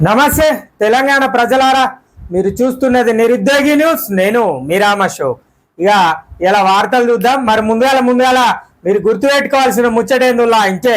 నమస్తే తెలంగాణ ప్రజలారా, మీరు చూస్తున్నది నిరుద్యోగి న్యూస్. నేను మీ రామశోక్. ఇక ఇలా వార్తలు చూద్దాం. మరి ముందుగాల మీరు గుర్తుపెట్టుకోవాల్సిన ముచ్చటేందులా అంటే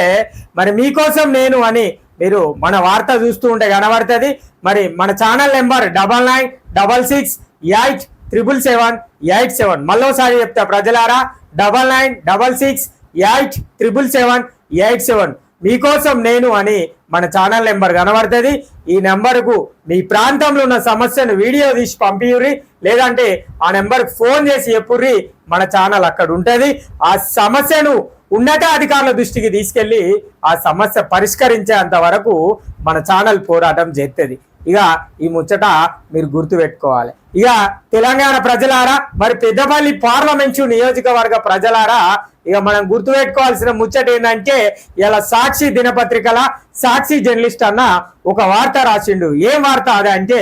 మరి మీకోసం నేను అని మీరు మన వార్త చూస్తూ ఉంటే కనబడుతుంది. మరి మన ఛానల్ నెంబర్ 9966877787. మళ్ళోసారి చెప్తా ప్రజలారా, 9966877787. మీకోసం నేను అని మన ఛానల్ నెంబర్ కనబడుతుంది. ఈ నెంబర్కు మీ ప్రాంతంలో ఉన్న సమస్యను వీడియో తీసి పంపియుర్రి, లేదంటే ఆ నెంబర్కి ఫోన్ చేసి చెప్పుర్రి. మన ఛానల్ అక్కడ ఉంటుంది. ఆ సమస్యను ఉన్నతాధికారుల దృష్టికి తీసుకెళ్లి ఆ సమస్య పరిష్కరించేంత వరకు మన ఛానల్ పోరాటం చేస్తుంది. ఇక ఈ ముచ్చట మీరు గుర్తుపెట్టుకోవాలి. ఇక తెలంగాణ ప్రజలారా, మరి పెద్దపల్లి పార్లమెంటు నియోజకవర్గ ప్రజలారా, ఇక మనం గుర్తుపెట్టుకోవాల్సిన ముచ్చట ఏంటంటే ఇలా సాక్షి దినపత్రికల సాక్షి జర్నలిస్ట్ అన్న ఒక వార్త రాసిండు. ఏం వార్త అదంటే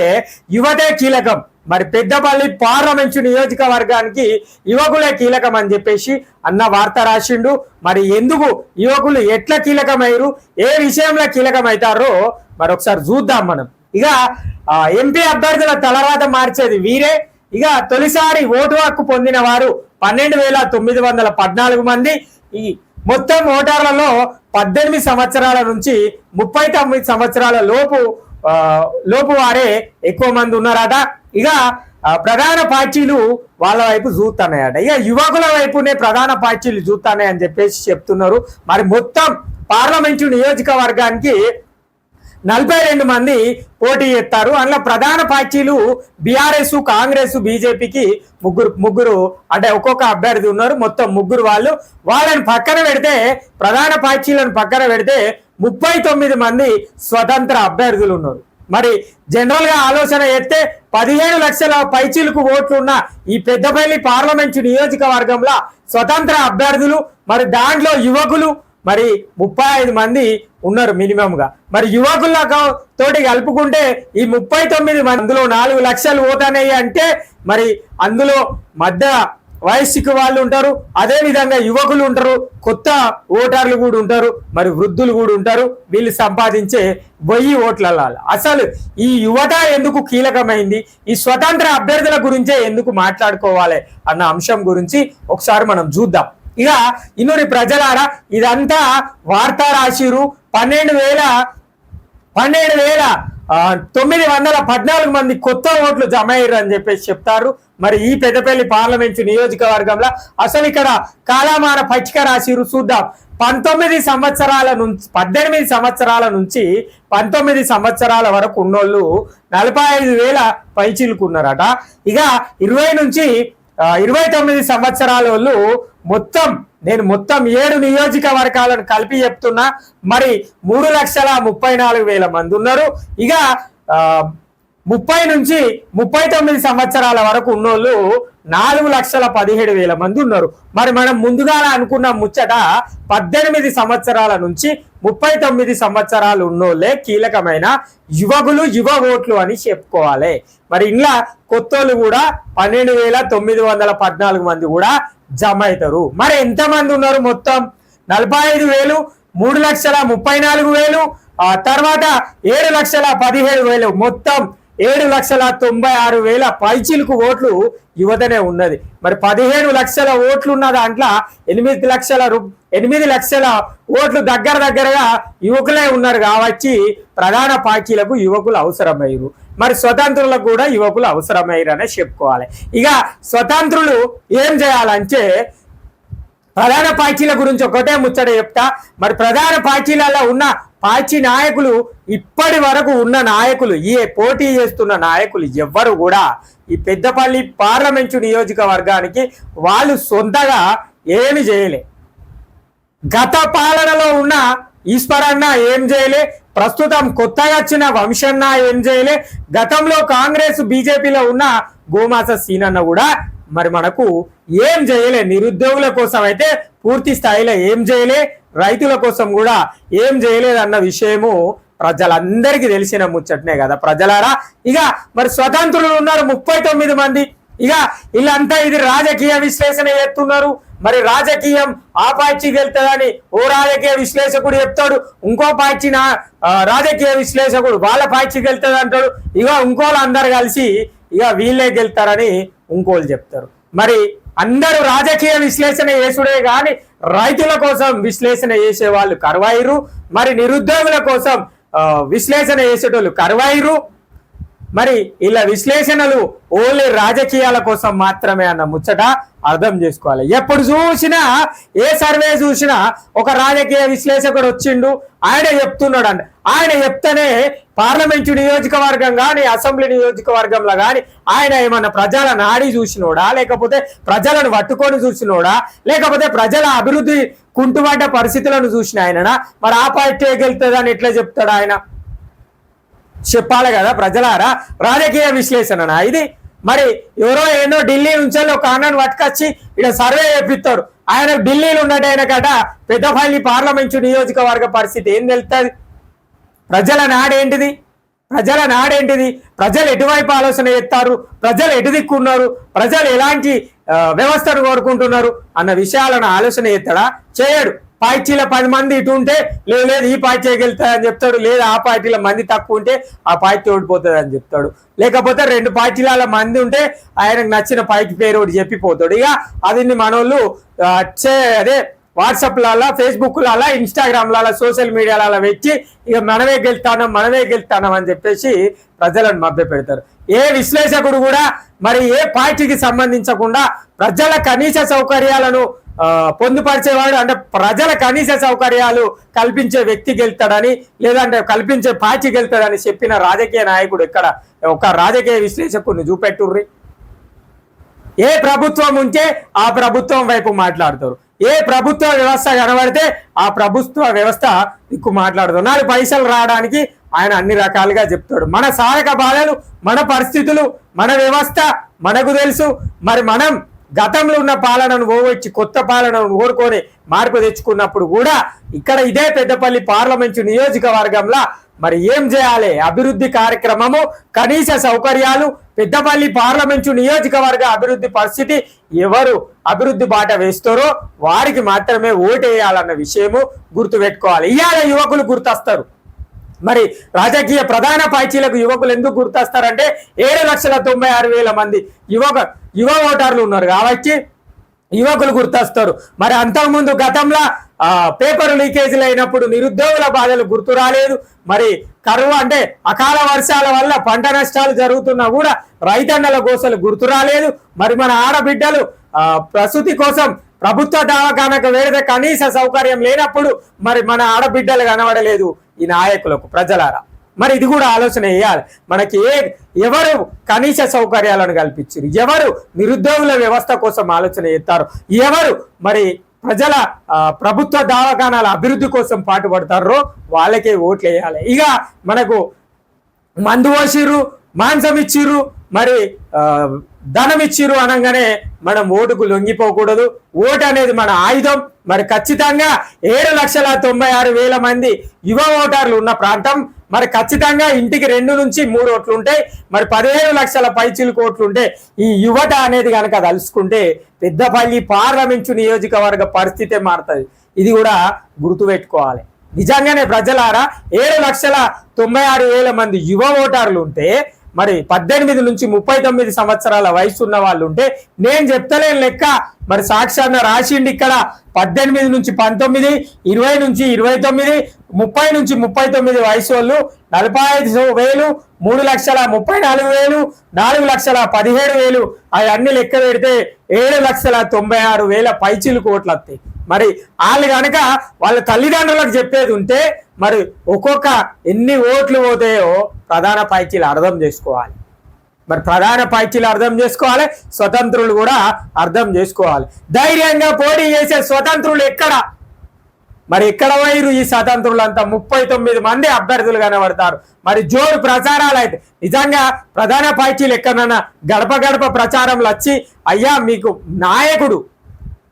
యువతే కీలకం. మరి పెద్దపల్లి పార్లమెంటు నియోజకవర్గానికి యువకులే కీలకం అని చెప్పేసి అన్న వార్త రాసిండు. మరి ఎందుకు యువకులు ఎట్లా కీలకమయ్యారు, ఏ విషయంలో కీలకమవుతారో మరి ఒకసారి చూద్దాం మనం. ఇక ఎంపీ అభ్యర్థుల తలరాత మార్చేది వీరే. ఇక తొలిసారి ఓటు హక్కు పొందిన వారు 12,914 మంది. ఈ మొత్తం ఓటర్లలో 18 సంవత్సరాల నుంచి 39 సంవత్సరాల లోపు వారే ఎక్కువ మంది ఉన్నారట. ఇక ప్రధాన పార్టీలు వాళ్ళ వైపు చూస్తున్నాయట. ఇక యువకుల వైపునే ప్రధాన పార్టీలు చూస్తున్నాయని చెప్పేసి చెప్తున్నారు. మరి మొత్తం పార్లమెంటు నియోజకవర్గానికి 42 మంది పోటీ చేస్తారు. అందులో ప్రధాన పార్టీలు బీఆర్ఎస్, కాంగ్రెస్, బీజేపీకి ముగ్గురు అంటే ఒక్కొక్క అభ్యర్థి ఉన్నారు. మొత్తం ముగ్గురు వాళ్ళని పక్కన పెడితే, ప్రధాన పార్టీలను పక్కన పెడితే 39 మంది స్వతంత్ర అభ్యర్థులు ఉన్నారు. మరి జనరల్ గా ఆలోచన చేస్తే 15 లక్షల పైచీలకు ఓట్లున్న ఈ పెద్దపల్లి పార్లమెంటు నియోజకవర్గంలో స్వతంత్ర అభ్యర్థులు, మరి దాంట్లో యువకులు మరి 35 మంది ఉన్నారు మినిమం గా. మరి యువకుల తోటి కలుపుకుంటే ఈ 39 మందిలో 4 లక్షలు ఓటనేవి అంటే మరి అందులో మధ్య వయస్సుకు వాళ్ళు ఉంటారు, అదే విధంగా యువకులు ఉంటారు, కొత్త ఓటర్లు కూడా ఉంటారు, మరి వృద్ధులు కూడా ఉంటారు. వీళ్ళు సంపాదించే 1000 ఓట్లలో అసలు ఈ యువత ఎందుకు కీలకమైంది, ఈ స్వతంత్ర అభ్యర్థుల గురించే ఎందుకు మాట్లాడుకోవాలి అన్న అంశం గురించి ఒకసారి మనం చూద్దాం. ఇక ఇన్నూరి ప్రజలారా, ఇదంతా వార్త రాసిరు. 12,914 మంది కొత్త ఓట్లు జమ అయ్యారు అని చెప్పేసి చెప్తారు. మరి ఈ పెద్దపల్లి పార్లమెంటు నియోజకవర్గంలో అసలు ఇక్కడ కాలమాన పచ్చిక రాసిరు. చూద్దాం. 18 సంవత్సరాల నుంచి 19 సంవత్సరాల వరకు ఉన్నోళ్ళు 45,000 పైచీలుకున్నారట. ఇక 20 నుంచి 29 సంవత్సరాల వాళ్ళు నేను మొత్తం 7 నియోజకవర్గాలను కలిపి చెప్తున్నా. మరి 3,34,000 మంది ఉన్నారు. ఇక 30 నుంచి 39 సంవత్సరాల వరకు ఉన్నోళ్ళు 4,17,000 మంది ఉన్నారు. మరి మనం ముందుగా అనుకున్న ముచ్చట 18 సంవత్సరాల నుంచి 39 సంవత్సరాలు ఉన్నోళ్ళే కీలకమైన యువకులు, యువ ఓట్లు అని చెప్పుకోవాలి. మరి ఇలా కొత్తోళ్ళు కూడా 12,914 మంది కూడా జమ అవుతారు. మరి ఎంతమంది ఉన్నారు? మొత్తం 45,000, 3,34,000, తర్వాత 7,17,000, మొత్తం 7,96,000 పైచిలకు ఓట్లు యువతనే ఉన్నది. మరి 15 లక్షల ఓట్లు ఉన్న దాంట్లో 8 లక్షల ఓట్లు దగ్గరగా యువకులే ఉన్నారు. కాబట్టి ప్రధాన పార్టీలకు యువకులు అవసరమయ్యారు. మరి స్వతంత్రులకు కూడా యువకులు అవసరమయ్యారు అనే చెప్పుకోవాలి. ఇక స్వతంత్రులు ఏం చేయాలంటే, ప్రధాన పార్టీల గురించి ఒకటే ముచ్చట చెప్తా. మరి ప్రధాన పార్టీలలో ఉన్న పార్టీ నాయకులు, ఇప్పటి వరకు ఉన్న నాయకులు, ఈ పోటీ చేస్తున్న నాయకులు ఎవ్వరు కూడా ఈ పెద్దపల్లి పార్లమెంటు నియోజకవర్గానికి వాళ్ళు సొంతగా ఏమి చేయలే. గత పాలనలో ఉన్న ఈశ్వరన్న ఏం చేయలే, ప్రస్తుతం కొత్తగా వచ్చిన వంశన్న ఏం చేయలే, గతంలో కాంగ్రెస్ బీజేపీలో ఉన్న గోమాస సీనన్న కూడా మరి మనకు ఏం చేయలే. నిరుద్యోగుల కోసం అయితే పూర్తి స్థాయిలో ఏం చేయలే, రైతుల కోసం కూడా ఏం చేయలేదన్న విషయము ప్రజలందరికీ తెలిసిన ముచ్చటనే కదా ప్రజలారా. ఇక మరి స్వతంత్రులు ఉన్నారు 39 మంది. ఇక వీళ్ళంతా ఇది రాజకీయ విశ్లేషణ చేస్తున్నారు. మరి రాజకీయం ఆ పార్టీకి వెళ్తుందని ఓ రాజకీయ విశ్లేషకుడు చెప్తాడు, ఇంకో పార్టీ రాజకీయ విశ్లేషకుడు వాళ్ళ పార్టీకి వెళ్తుంది అంటాడు, ఇక ఇంకోళ్ళు అందరు కలిసి ఇక వీళ్ళే గెలుతారని ఇంకోళ్ళు చెప్తారు. మరి అందరూ రాజకీయ విశ్లేషణ చేసుడే కానీ రైతుల కోసం విశ్లేషణ చేసే వాళ్ళు కరువైరు, మరి నిరుద్యోగుల కోసం విశ్లేషణ చేసేటోళ్ళు కరువైరు. మరి ఇలా విశ్లేషణలు ఓన్లీ రాజకీయాల కోసం మాత్రమే అన్న ముచ్చట అర్థం చేసుకోవాలి. ఎప్పుడు చూసినా ఏ సర్వే చూసినా ఒక రాజకీయ విశ్లేషకుడు వచ్చిండు, ఆయన చెప్తున్నాడు అండి, ఆయన చెప్తేనే పార్లమెంటు నియోజకవర్గం కానీ అసెంబ్లీ నియోజకవర్గంలో కానీ ఆయన ఏమన్నా ప్రజల నాడి చూసినోడా, లేకపోతే ప్రజలను పట్టుకొని చూసినోడా, లేకపోతే ప్రజల అభివృద్ధి కుంటుపడ్డ పరిస్థితులను చూసిన ఆయననా? మరి ఆ పార్టీ గెలుతుందని ఎట్లా చెప్తాడు ఆయన? చెప్పాలి కదా ప్రజలారా, రాజకీయ విశ్లేషణ ఇది. మరి ఎవరో ఏదో ఢిల్లీ నుంచి ఒక అన్నను పట్టుకొచ్చి ఇక్కడ సర్వే చేపిస్తాడు, ఆయన ఢిల్లీలో ఉన్నట్టయిన కట పెద్దపల్లి పార్లమెంటు నియోజకవర్గ పరిస్థితి ఏం తెలుస్తుంది? ప్రజల నాడేంటిది? ప్రజలు ఎటువైపు ఆలోచన చేస్తారు, ప్రజలు ఎటు దిక్కున్నారు, ప్రజలు ఎలాంటి వ్యవస్థను కోరుకుంటున్నారు అన్న విషయాలను ఆలోచన చేస్తాడా? చేయడు. పార్టీల 10 మంది ఇటు ఉంటే లేదు ఈ పార్టీ గెలుతుందని చెప్తాడు, లేదా ఆ పార్టీల మంది తక్కువ ఉంటే ఆ పార్టీ ఓడిపోతుంది అని చెప్తాడు, లేకపోతే 2 పార్టీల మంది ఉంటే ఆయనకు నచ్చిన పార్టీ పేరు ఒకటి చెప్పిపోతాడు. ఇక అది మనోళ్ళు అదే వాట్సాప్లలో, ఫేస్బుక్లలో, ఇన్స్టాగ్రామ్లలో, సోషల్ మీడియాలలో పెట్టి ఇక మనమే గెలుస్తానం అని చెప్పేసి ప్రజలను మభ్య పెడతారు. ఏ విశ్లేషకుడు కూడా మరి ఏ పార్టీకి సంబంధించకుండా ప్రజల కనీస సౌకర్యాలను పొందుపరిచేవాడు, అంటే ప్రజల కనీస సౌకర్యాలు కల్పించే వ్యక్తి గెలుతాడని, లేదంటే కల్పించే పార్టీ గెలుతాడని చెప్పిన రాజకీయ నాయకుడు ఎక్కడ? ఒక రాజకీయ విశ్లేషకుడిని చూపెట్టుర్రి. ఏ ప్రభుత్వం ఉంటే ఆ ప్రభుత్వం వైపు మాట్లాడతారు, ఏ ప్రభుత్వ వ్యవస్థ కనబడితే ఆ ప్రభుత్వ వ్యవస్థ దిక్కు మాట్లాడతారు. 4 పైసలు రావడానికి ఆయన అన్ని రకాలుగా చెప్తాడు. మన సాధక బాధలు, మన పరిస్థితులు, మన వ్యవస్థ మనకు తెలుసు. మరి మనం గతంలో ఉన్న పాలనను ఓవచ్చి కొత్త పాలనను కోరుకొని మార్పు తెచ్చుకున్నప్పుడు కూడా ఇక్కడ ఇదే పెద్దపల్లి పార్లమెంటు నియోజకవర్గంలో మరి ఏం చేయాలి? అభివృద్ధి కార్యక్రమము, కనీస సౌకర్యాలు, పెద్దపల్లి పార్లమెంటు నియోజకవర్గ అభివృద్ధి పరిస్థితి, ఎవరు అభివృద్ధి బాట వేస్తారో వారికి మాత్రమే ఓటేయాలన్న విషయము గుర్తుపెట్టుకోవాలి. ఇవాళ యువకులు గుర్తొస్తారు. మరి రాజకీయ ప్రధాన పార్టీలకు యువకులు ఎందుకు గుర్తొస్తారంటే 7,96,000 మంది యువ ఓటర్లు ఉన్నారు కాబట్టి యువకులు గుర్తొస్తారు. మరి అంతకుముందు గతంలో పేపర్ లీకేజీలు అయినప్పుడు నిరుద్యోగుల బాధలు గుర్తు రాలేదు. మరి కరువు అంటే అకాల వర్షాల వల్ల పంట నష్టాలు జరుగుతున్నా కూడా రైతన్నల గోసలు గుర్తు రాలేదు. మరి మన ఆడబిడ్డలు ప్రసూతి కోసం ప్రభుత్వ దవాఖానకు వెళితే కనీస సౌకర్యం లేనప్పుడు మరి మన ఆడబిడ్డలు కనబడలేదు ఈ నాయకులకు. ప్రజలారా, మరి ఇది కూడా ఆలోచన చేయాలి. మనకి ఎవరు కనీస సౌకర్యాలను కల్పించారు, ఎవరు నిరుద్యోగుల వ్యవస్థ కోసం ఆలోచన చేస్తారు, ఎవరు మరి ప్రజల ప్రభుత్వ దవాఖానాల అభివృద్ధి కోసం పాటుపడతారో వాళ్ళకే ఓట్లు వేయాలి. ఇక మనకు మందు పోసిర్రు, మాంసం ఇచ్చిర్రు, మరి ధనం ఇచ్చిర్రు అనగానే మనం ఓటుకు లొంగిపోకూడదు. ఓటు అనేది మన ఆయుధం. మరి ఖచ్చితంగా 7,96,000 మంది యువ ఓటర్లు ఉన్న ప్రాంతం. మరి ఖచ్చితంగా ఇంటికి 2 నుంచి 3 ఓట్లు ఉంటాయి. మరి 15 లక్షల పైచిలకు ఓట్లు ఉంటే ఈ యువత అనేది కనుక తలుసుకుంటే పెద్దపల్లి పార్లమెంటు నియోజకవర్గ పరిస్థితే మారుతుంది. ఇది కూడా గుర్తుపెట్టుకోవాలి. నిజంగానే ప్రజలారా, 7,96,000 మంది యువ ఓటర్లు ఉంటే మరి 18 నుంచి 39 సంవత్సరాల వయసు ఉన్న వాళ్ళు ఉంటే నేను చెప్తలేను లెక్క. మరి సాక్షాత్ రాసిండి ఇక్కడ 18 నుంచి 19, 20 నుంచి 29, 30 నుంచి 39 వయసు వాళ్ళు 45,000, 3,34,000, 4,17,000 అవన్నీ లెక్క పెడితే 7,96,000 పైచిలకు ఓట్లు వస్తాయి. మరి వాళ్ళు కనుక వాళ్ళ తల్లిదండ్రులకు చెప్పేది ఉంటే మరి ఒక్కొక్క ఎన్ని ఓట్లు పోతాయో ప్రధాన పార్టీలు అర్థం చేసుకోవాలి. మరి ప్రధాన పార్టీలు అర్థం చేసుకోవాలి, స్వతంత్రులు కూడా అర్థం చేసుకోవాలి. ధైర్యంగా పోటీ చేసే స్వతంత్రులు ఎక్కడ? మరి ఎక్కడ వైరు ఈ స్వతంత్రులంతా? 39 మంది అభ్యర్థులు కనబడతారు. మరి జోరు ప్రచారాలు అయితే నిజంగా ప్రధాన పార్టీలు ఎక్కడన్నా గడప గడప ప్రచారంలో వచ్చి అయ్యా మీకు నాయకుడు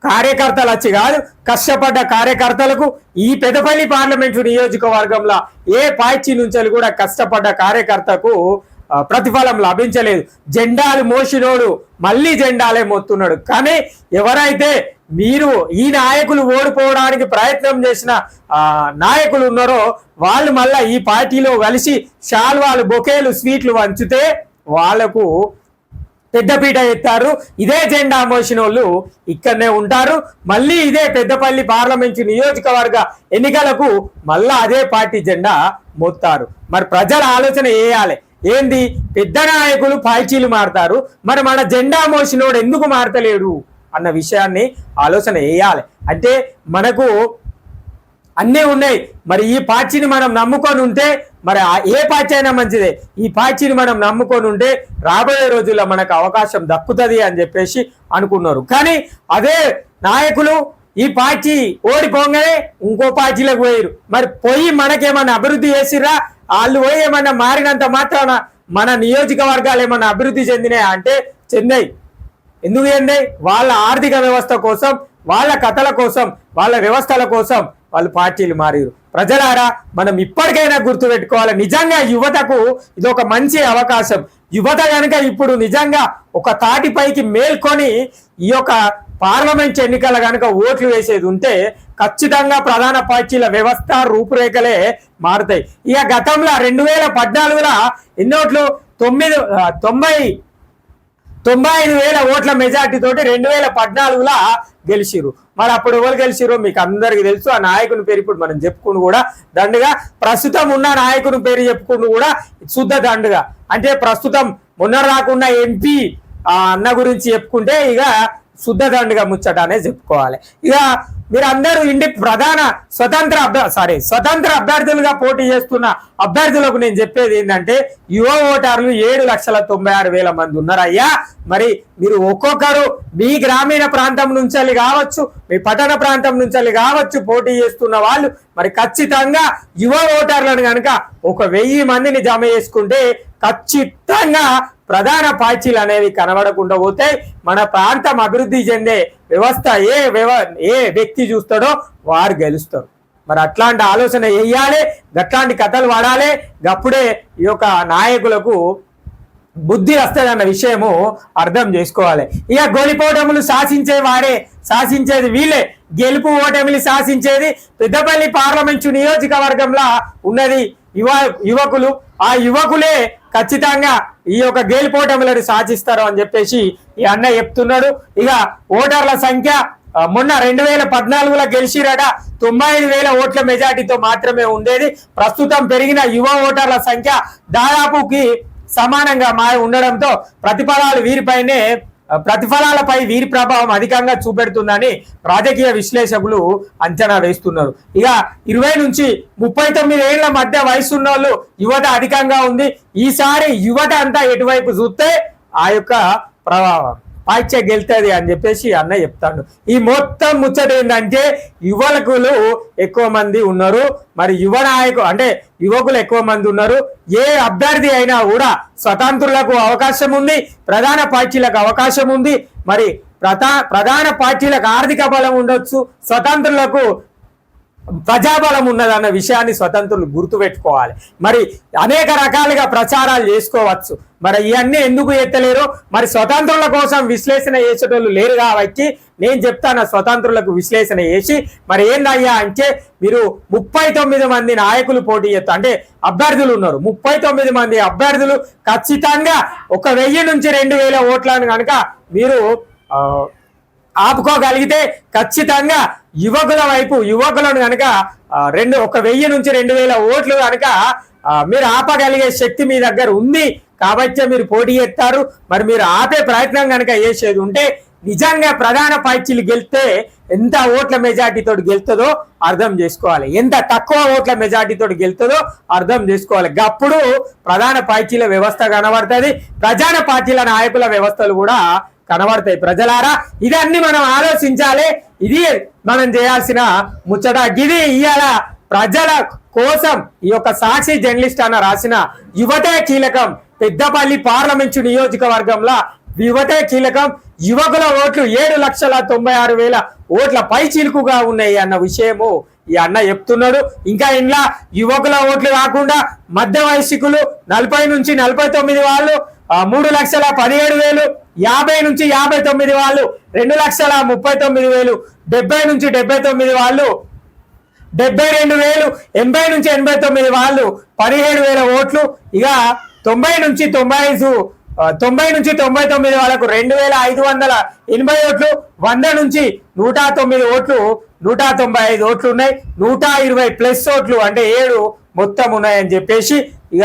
కార్యకర్తలు వచ్చి కాదు, కష్టపడ్డ కార్యకర్తలకు ఈ పెద్దపల్లి పార్లమెంటు నియోజకవర్గంలో ఏ పార్టీ నుంచి కూడా కష్టపడ్డ కార్యకర్తకు ప్రతిఫలం లభించలేదు. జెండాలు మోసినోడు మళ్ళీ జెండాలే మోస్తున్నాడు. కానీ ఎవరైతే మీరు ఈ నాయకులు ఓడిపోవడానికి ప్రయత్నం చేసిన నాయకులు ఉన్నారో వాళ్ళు మళ్ళీ ఈ పార్టీలో కలిసి శాల్వాలు బొకేలు స్వీట్లు వంచితే వాళ్లకు పెద్దపీట ఎత్తారు. ఇదే జెండా మోసిన వాళ్ళు ఇక్కడనే ఉంటారు. మళ్ళీ ఇదే పెద్దపల్లి పార్లమెంటు నియోజకవర్గ ఎన్నికలకు మళ్ళా అదే పార్టీ జెండా మోస్తారు. మరి ప్రజల ఆలోచన వేయాలి, ఏంది పెద్ద నాయకులు పార్టీలు మారుతారు, మరి మన జెండా మోసినోడు ఎందుకు మారతలేడు అన్న విషయాన్ని ఆలోచన వేయాలి. అంటే మనకు అన్నీ ఉన్నాయి, మరి ఈ పార్టీని మనం నమ్ముకొని ఉంటే మరి ఏ పార్టీ అయినా మంచిదే, ఈ పార్టీని మనం నమ్ముకొని ఉంటే రాబోయే రోజుల్లో మనకు అవకాశం దక్కుతుంది అని చెప్పేసి అనుకున్నారు. కానీ అదే నాయకులు ఈ పార్టీ ఓడిపోగానే ఇంకో పార్టీలకు పోయారు. మరి పోయి మనకేమన్నా అభివృద్ధి చేసిర్రా? వాళ్ళు పోయి ఏమన్నా మారినంత మాత్రాన మన నియోజకవర్గాలు ఏమన్నా అభివృద్ధి చెందినాయా అంటే చెందాయి. ఎందుకు చెందాయి? వాళ్ళ ఆర్థిక వ్యవస్థ కోసం, వాళ్ళ కథల కోసం, వాళ్ళ వ్యవస్థల కోసం వాళ్ళు పార్టీలు మారారు. ప్రజలారా మనం ఇప్పటికైనా గుర్తుపెట్టుకోవాలి, నిజంగా యువతకు ఇది ఒక మంచి అవకాశం. యువత కనుక ఇప్పుడు నిజంగా ఒక తాటిపైకి మేల్కొని ఈ యొక్క పార్లమెంట్ ఎన్నికల కనుక ఓట్లు వేసేది ఉంటే ఖచ్చితంగా ప్రధాన పార్టీల వ్యవస్థ రూపురేఖలే మారుతాయి. ఇక గతంలో 2014లో ఎన్నోట్లు 95,000 ఓట్ల మెజార్టీ తోటి 2014లో గెలిచిరు. మరి అప్పుడు ఎవరు గెలిచిరో మీకు అందరికి తెలుసు. ఆ నాయకుని పేరు ఇప్పుడు మనం చెప్పుకుని కూడా దండుగా, ప్రస్తుతం ఉన్న నాయకుని పేరు చెప్పుకుని కూడా శుద్ధ దండుగా. అంటే ప్రస్తుతం మొన్న రాకుండా ఎంపీ అన్న గురించి చెప్పుకుంటే ఇక శుద్ధ దండుగా ముచ్చట అనేది చెప్పుకోవాలి. ఇక మీరందరూ ప్రధాన స్వతంత్ర అభ్యర్థులుగా పోటీ చేస్తున్న అభ్యర్థులకు నేను చెప్పేది ఏంటంటే, యువ ఓటర్లు 7,96,000 మంది ఉన్నారయ్యా. మరి మీరు ఒక్కొక్కరు మీ గ్రామీణ ప్రాంతం నుంచి కావచ్చు, మీ పట్టణ ప్రాంతం నుంచి కావచ్చు పోటీ చేస్తున్న వాళ్ళు మరి ఖచ్చితంగా యువ ఓటర్లను కనుక 1,000 మందిని జమ చేసుకుంటే ఖచ్చితంగా ప్రధాన పార్టీలు అనేవి కనబడకుండా పోతాయి. మన ప్రాంతం అభివృద్ధి చెందే వ్యవస్థ ఏ వ్యక్తి చూస్తాడో వారు గెలుస్తారు. మరి అట్లాంటి ఆలోచన వేయాలి, గట్లాంటి కథలు వాడాలి. అప్పుడే ఈ యొక్క నాయకులకు బుద్ధి వస్తుందన్న విషయము అర్థం చేసుకోవాలి. ఇక గెలిపోవటములు శాసించేది వీళ్ళే, గెలుపు ఓటమిలు శాసించేది పెద్దపల్లి పార్లమెంటు నియోజకవర్గంలో ఉన్నది యువకులు. ఆ యువకులే ఖచ్చితంగా ఈ యొక్క గెలిపోటములను శాసిస్తారు అని చెప్పేసి ఈ అన్న చెప్తున్నాడు. ఇక ఓటర్ల సంఖ్య మొన్న 2014లో గెలిచిరట 95,000 ఓట్ల మెజార్టీతో మాత్రమే ఉండేది. ప్రస్తుతం పెరిగిన యువ ఓటర్ల సంఖ్య దాదాపుకి సమానంగా ఉండడంతో ప్రతిఫలాలపై వీరి ప్రభావం అధికంగా చూపెడుతుందని రాజకీయ విశ్లేషకులు అంచనా వేస్తున్నారు. ఇక 20 నుంచి 39 ఏళ్ల మధ్య వయసున్న వాళ్ళు యువత అధికంగా ఉంది. ఈసారి యువత అంతా ఎటువైపు చూస్తే ఆ యొక్క ప్రభావం పార్టీ గెలుతుంది అని చెప్పేసి అన్న చెప్తాడు. ఈ మొత్తం ముచ్చట ఏంటంటే యువకులు ఎక్కువ మంది ఉన్నారు, మరి యువకులు ఎక్కువ మంది ఉన్నారు. ఏ అభ్యర్థి అయినా కూడా స్వతంత్రులకు అవకాశం ఉంది, ప్రధాన పార్టీలకు అవకాశం ఉంది. మరి ప్రధాన పార్టీలకు ఆర్థిక బలం ఉండొచ్చు, స్వతంత్రులకు ప్రజాబలం ఉన్నదన్న విషయాన్ని స్వతంత్రులు గుర్తుపెట్టుకోవాలి. మరి అనేక రకాలుగా ప్రచారాలు చేసుకోవచ్చు. మరి ఇవన్నీ ఎందుకు ఎత్తలేరు? మరి స్వతంత్రుల కోసం విశ్లేషణ చేసేటోళ్ళు లేరు కాబట్టి నేను చెప్తాను, స్వతంత్రులకు విశ్లేషణ చేసి మరి ఏందయ్యా అంటే, మీరు 39 మంది నాయకులు పోటీ చేస్తారు, అంటే అభ్యర్థులు ఉన్నారు. 39 మంది అభ్యర్థులు ఖచ్చితంగా 1,000 నుంచి 2,000 ఓట్లను కనుక మీరు ఆపుకోగలిగితే ఖచ్చితంగా యువకులను కనుక 1,000 నుంచి 2,000 ఓట్లు కనుక మీరు ఆపగలిగే శక్తి మీ దగ్గర ఉంది కాబట్టి మీరు పోటీ చేస్తారు. మరి మీరు ఆపే ప్రయత్నం కనుక చేసేది ఉంటే నిజంగా ప్రధాన పార్టీలు గెలిస్తే ఎంత ఓట్ల మెజార్టీతో గెలుతుందో అర్థం చేసుకోవాలి, ఎంత తక్కువ ఓట్ల మెజార్టీతో గెలుతుందో అర్థం చేసుకోవాలి. అప్పుడు ప్రధాన పార్టీల వ్యవస్థ కనబడుతుంది, ప్రధాన పార్టీల నాయకుల వ్యవస్థలు కూడా కనబడతాయి. ప్రజలారా, ఇదన్నీ మనం ఆలోచించాలి. ఇది మనం చేయాల్సిన ముచ్చట. ఇది ఇవాళ ప్రజల కోసం ఈ యొక్క సాక్షి జర్నలిస్ట్ అన్న రాసిన యువతే కీలకం, పెద్దపల్లి పార్లమెంటు నియోజకవర్గంలో యువతే కీలకం. యువకుల ఓట్లు 7,96,000 ఓట్ల పై చిలుకుగా ఉన్నాయి అన్న విషయము ఈ అన్న చెప్తున్నాడు. ఇంకా ఇంట్లో యువకుల ఓట్లు కాకుండా మధ్య వయస్కులు 40 నుంచి 49 వాళ్ళు 3,17,000 50 నుంచి 59 వాళ్ళు 2,39,000, 70 నుంచి 79 వాళ్ళు 72,000, 80 నుంచి 89 వాళ్ళు 17,000 ఓట్లు. ఇక 90 నుంచి 99 వాళ్ళకు 2,580 ఓట్లు, 100 నుంచి 109 ఓట్లు, 195 ఓట్లు ఉన్నాయి, 120+ ఓట్లు అంటే 7 మొత్తం ఉన్నాయని చెప్పేసి ఇక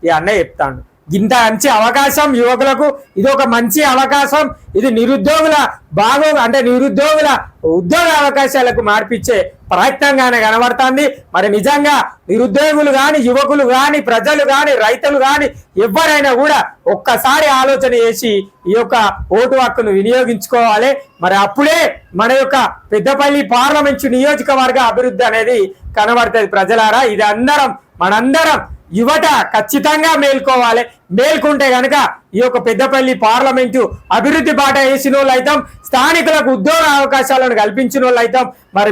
ఈ అన్నయ్య చెప్తాడు. ఇంత మంచి అవకాశం యువకులకు, ఇది ఒక మంచి అవకాశం. ఇది నిరుద్యోగుల అంటే నిరుద్యోగుల ఉద్యోగ అవకాశాలకు మార్పిచ్చే ప్రయత్నంగానే కనబడుతుంది. మరి నిజంగా నిరుద్యోగులు కానీ, యువకులు కానీ, ప్రజలు కానీ, రైతులు కానీ ఎవరైనా కూడా ఒక్కసారి ఆలోచన చేసి ఈ యొక్క ఓటు హక్కును వినియోగించుకోవాలి. మరి అప్పుడే మన యొక్క పెద్దపల్లి పార్లమెంటు నియోజకవర్గ అభివృద్ధి అనేది కనబడుతుంది. ప్రజలారా, ఇది మనందరం యువత ఖచ్చితంగా మేల్కోవాలి. మేల్కొంటే గనక ఈ యొక్క పెద్దపల్లి పార్లమెంటు అభివృద్ధి బాట వేసిన వాళ్ళు అవుతాం, స్థానికులకు ఉద్యోగ అవకాశాలను కల్పించిన వాళ్ళు అవుతాం. మరి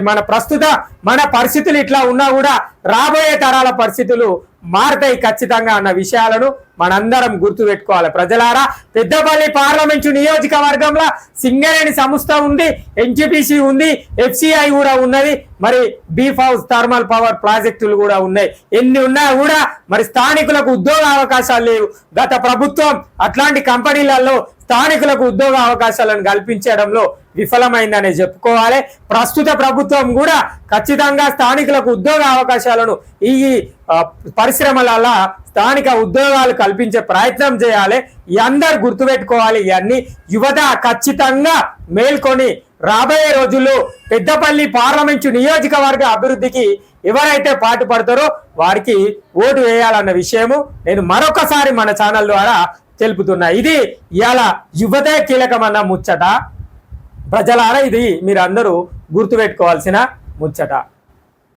మన పరిస్థితులు ఇట్లా ఉన్నా కూడా రాబోయే తరాల పరిస్థితులు మారతాయి ఖచ్చితంగా అన్న విషయాలను మనందరం గుర్తుపెట్టుకోవాలి. ప్రజలారా, పెద్దపల్లి పార్లమెంటు నియోజకవర్గంలో సింగరేణి సంస్థ ఉంది, NTPC ఉంది, FCI కూడా ఉన్నది, మరి బీఫ్ హౌస్ థర్మల్ పవర్ ప్రాజెక్టులు కూడా ఉన్నాయి. ఎన్ని ఉన్నా కూడా మరి స్థానికులకు ఉద్యోగ అవకాశాలు లేవు. గత ప్రభుత్వం అట్లాంటి కంపెనీలలో స్థానికులకు ఉద్యోగ అవకాశాలను కల్పించడంలో విఫలమైందనే చెప్పుకోవాలి. ప్రస్తుత ప్రభుత్వం కూడా ఖచ్చితంగా స్థానికులకు ఉద్యోగ అవకాశాలను ఈ పరిశ్రమల స్థానిక ఉద్యోగాలు కల్పించే ప్రయత్నం చేయాలి. ఈ అందరు గుర్తుపెట్టుకోవాలి. ఇవన్నీ యువత ఖచ్చితంగా మేల్కొని రాబోయే రోజుల్లో పెద్దపల్లి పార్లమెంటు నియోజకవర్గ అభివృద్ధికి ఎవరైతే పాటుపడతారో వారికి ఓటు వేయాలన్న విషయము నేను మరొకసారి మన ఛానల్ ద్వారా తెలుపుతున్నా. ఇది ఇవాళ యువతే కీలకమన్న ముచ్చట. ప్రజలారా, ఇది మీరు అందరూ గుర్తుపెట్టుకోవాల్సిన ముచ్చట.